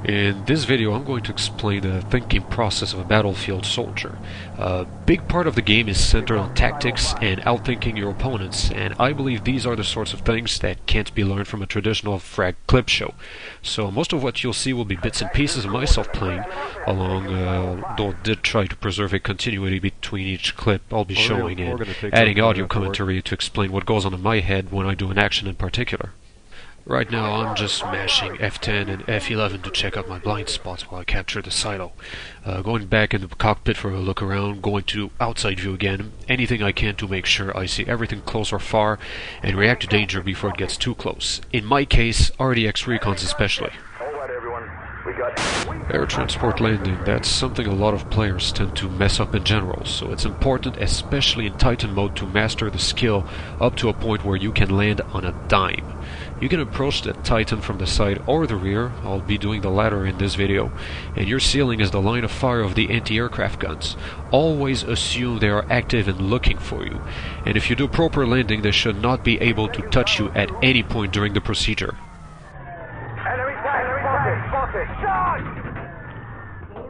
In this video I'm going to explain the thinking process of a battlefield soldier. A big part of the game is centered on tactics and outthinking your opponents, and I believe these are the sorts of things that can't be learned from a traditional frag clip show. So most of what you'll see will be bits and pieces of myself playing along, though I did try to preserve a continuity between each clip I'll be showing and adding audio commentary to explain what goes on in my head when I do an action in particular. Right now I'm just mashing F10 and F11 to check out my blind spots while I capture the silo. Going back into the cockpit for a look around, going to outside view again, anything I can to make sure I see everything close or far, and react to danger before it gets too close. In my case, RDX recons especially. Air transport landing, that's something a lot of players tend to mess up in general, so it's important, especially in Titan mode, to master the skill up to a point where you can land on a dime. You can approach the Titan from the side or the rear, I'll be doing the latter in this video, and your ceiling is the line of fire of the anti-aircraft guns. Always assume they are active and looking for you, and if you do proper landing they should not be able to touch you at any point during the procedure.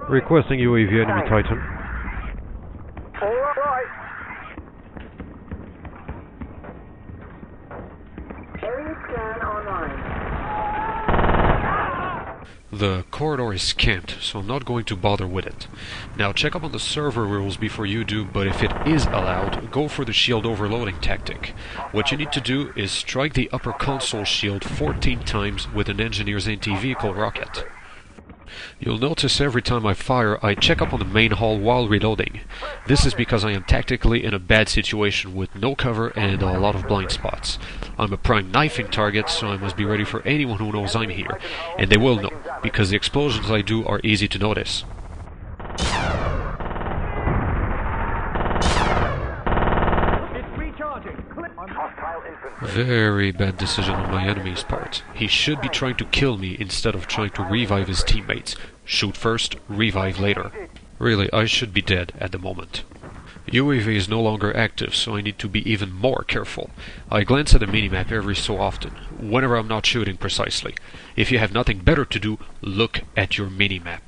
Requesting UAV enemy Titan. Alright. Area scan online. The corridor is camped, so I'm not going to bother with it. Now check up on the server rules before you do, but if it is allowed, go for the shield overloading tactic. What you need to do is strike the upper console shield 14 times with an engineer's anti-vehicle rocket. You'll notice every time I fire, I check up on the main hall while reloading. This is because I am tactically in a bad situation with no cover and a lot of blind spots. I'm a prime knifing target, so I must be ready for anyone who knows I'm here. And they will know, because the explosions I do are easy to notice. Very bad decision on my enemy's part. He should be trying to kill me instead of trying to revive his teammates. Shoot first, revive later. Really, I should be dead at the moment. UAV is no longer active, so I need to be even more careful. I glance at the minimap every so often, whenever I'm not shooting precisely. If you have nothing better to do, look at your minimap.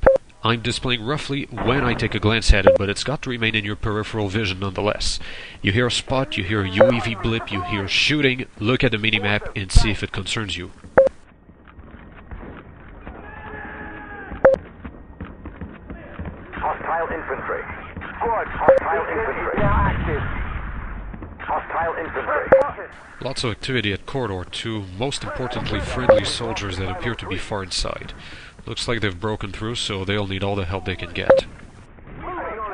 I'm displaying roughly when I take a glance at it, but it's got to remain in your peripheral vision nonetheless. You hear a spot, you hear a UAV blip, you hear shooting, look at the minimap and see if it concerns you. Hostile infantry. Squad, hostile infantry. Now active. Hostile infantry. Lots of activity at Corridor 2, most importantly friendly soldiers that appear to be far inside. Looks like they've broken through, so they'll need all the help they can get.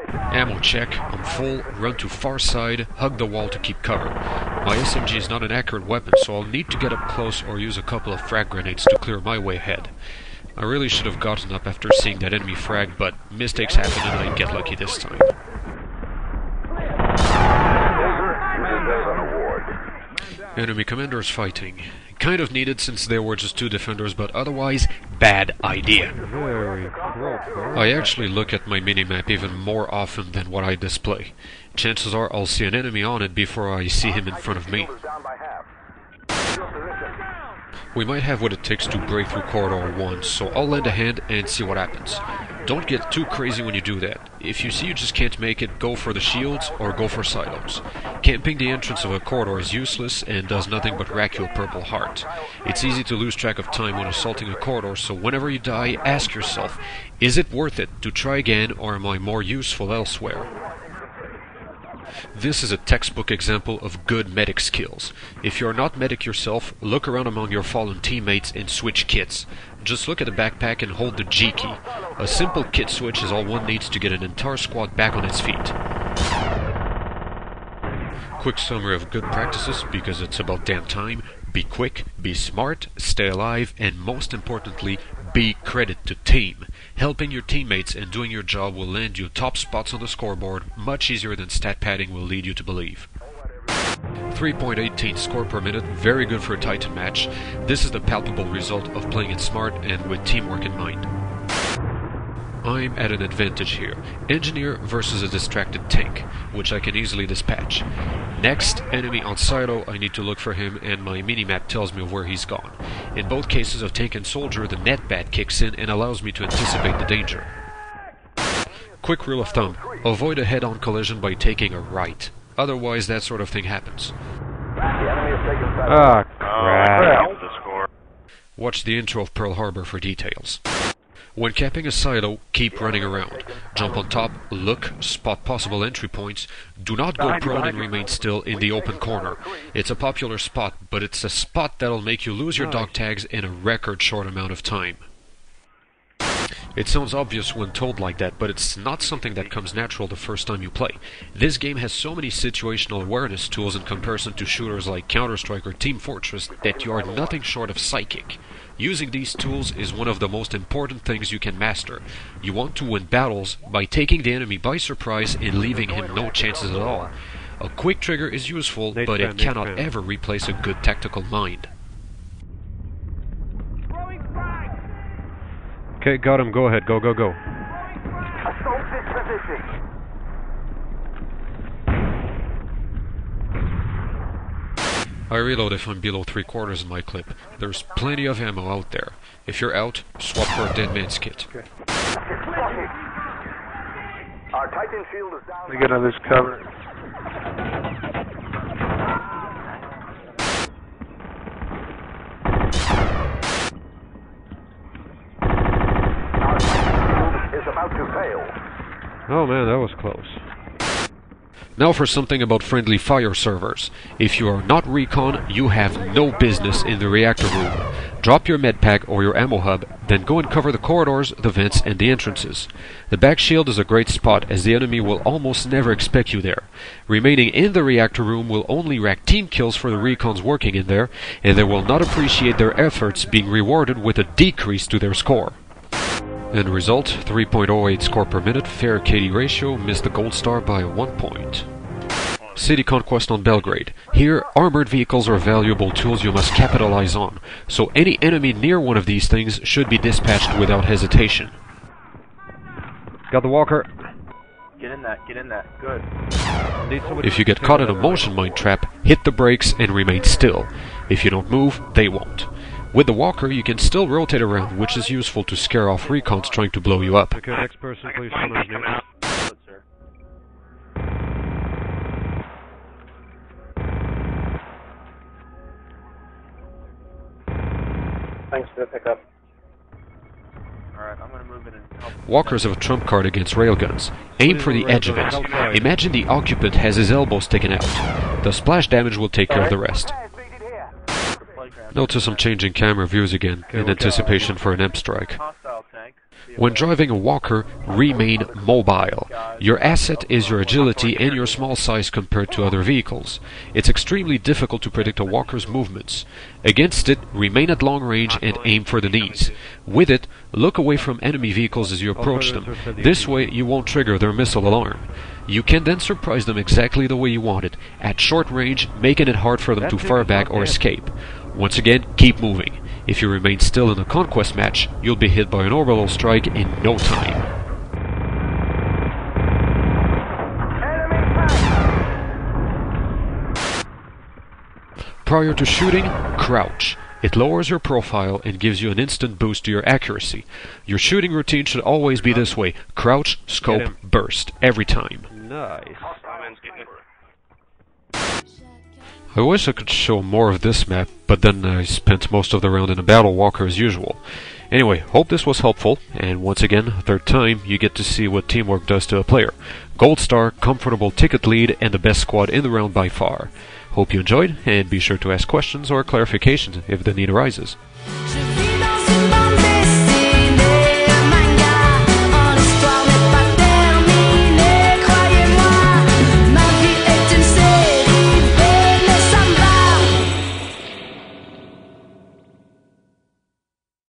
Ammo check, I'm full, run to far side, hug the wall to keep cover. My SMG is not an accurate weapon, so I'll need to get up close or use a couple of frag grenades to clear my way ahead. I really should have gotten up after seeing that enemy frag, but mistakes happen and I get lucky this time. Enemy commanders fighting. Kind of needed since there were just two defenders, but otherwise, bad idea. I actually look at my minimap even more often than what I display. Chances are I'll see an enemy on it before I see him in front of me. We might have what it takes to break through Corridor 1, so I'll lend a hand and see what happens. Don't get too crazy when you do that. If you see you just can't make it, go for the shields or go for silos. Camping the entrance of a corridor is useless and does nothing but rack you a purple heart. It's easy to lose track of time when assaulting a corridor, so whenever you die, ask yourself, is it worth it to try again or am I more useful elsewhere? This is a textbook example of good medic skills. If you're not medic yourself, look around among your fallen teammates and switch kits. Just look at the backpack and hold the G key. A simple kit switch is all one needs to get an entire squad back on its feet. Quick summary of good practices, because it's about damn time. Be quick, be smart, stay alive, and most importantly, be credit to team. Helping your teammates and doing your job will land you top spots on the scoreboard much easier than stat padding will lead you to believe. 3.18 score per minute, very good for a Titan match. This is the palpable result of playing it smart and with teamwork in mind. I'm at an advantage here. Engineer versus a distracted tank, which I can easily dispatch. Next, enemy on silo, I need to look for him and my minimap tells me where he's gone. In both cases of tank and soldier, the netbat kicks in and allows me to anticipate the danger. Quick rule of thumb, avoid a head-on collision by taking a right. Otherwise that sort of thing happens. Ah, crap. Watch the intro of Pearl Harbor for details. When capping a silo, keep running around. Jump on top, look, spot possible entry points. Do not go prone and remain still in the open corner. It's a popular spot, but it's a spot that'll make you lose your dog tags in a record short amount of time. It sounds obvious when told like that, but it's not something that comes natural the first time you play. This game has so many situational awareness tools in comparison to shooters like Counter-Strike or Team Fortress that you are nothing short of psychic. Using these tools is one of the most important things you can master. You want to win battles by taking the enemy by surprise and leaving him no chances at all. A quick trigger is useful, but it cannot ever replace a good tactical mind. Okay, got him. Go ahead. Go, go, go. Assault this position. I reload if I'm below 3/4 in my clip. There's plenty of ammo out there. If you're out, swap for a dead man's kit. Okay. Our Titan shield is down. Let me get on this cover. Our Titan shield is about to fail. Oh man, that was close. Now for something about friendly fire servers. If you are not recon, you have no business in the reactor room. Drop your medpack or your ammo hub, then go and cover the corridors, the vents, and the entrances. The back shield is a great spot as the enemy will almost never expect you there. Remaining in the reactor room will only rack team kills for the recons working in there, and they will not appreciate their efforts being rewarded with a decrease to their score. End result, 3.08 score per minute, fair KD ratio, missed the gold star by 1 point. City conquest on Belgrade. Here, armored vehicles are valuable tools you must capitalize on, so any enemy near one of these things should be dispatched without hesitation. Got the walker. Get in that, good. If you get caught in a motion mine trap, hit the brakes and remain still. If you don't move, they won't. With the walker, you can still rotate around, which is useful to scare off recons trying to blow you up. Okay, next person, please. Good, sir. Thanks for the pickup. Alright, I'm gonna move in and help. Walkers have a trump card against railguns. Aim for the edge of it. Imagine the occupant has his elbow sticking out. The splash damage will take care of the rest. Notice I'm changing camera views again, in anticipation for an imp strike. When driving a walker, remain mobile. Your asset is your agility and your small size compared to other vehicles. It's extremely difficult to predict a walker's movements. Against it, remain at long range and aim for the knees. With it, look away from enemy vehicles as you approach them. This way, you won't trigger their missile alarm. You can then surprise them exactly the way you want it, at short range, making it hard for them to fire back or escape. Once again, keep moving. If you remain still in a conquest match, you'll be hit by an orbital strike in no time. Prior to shooting, crouch. It lowers your profile and gives you an instant boost to your accuracy. Your shooting routine should always be this way: crouch, scope, burst, every time. Nice. I wish I could show more of this map, but then I spent most of the round in a battle walker as usual. Anyway, hope this was helpful, and once again, third time, you get to see what teamwork does to a player. Gold star, comfortable ticket lead, and the best squad in the round by far. Hope you enjoyed, and be sure to ask questions or clarifications if the need arises.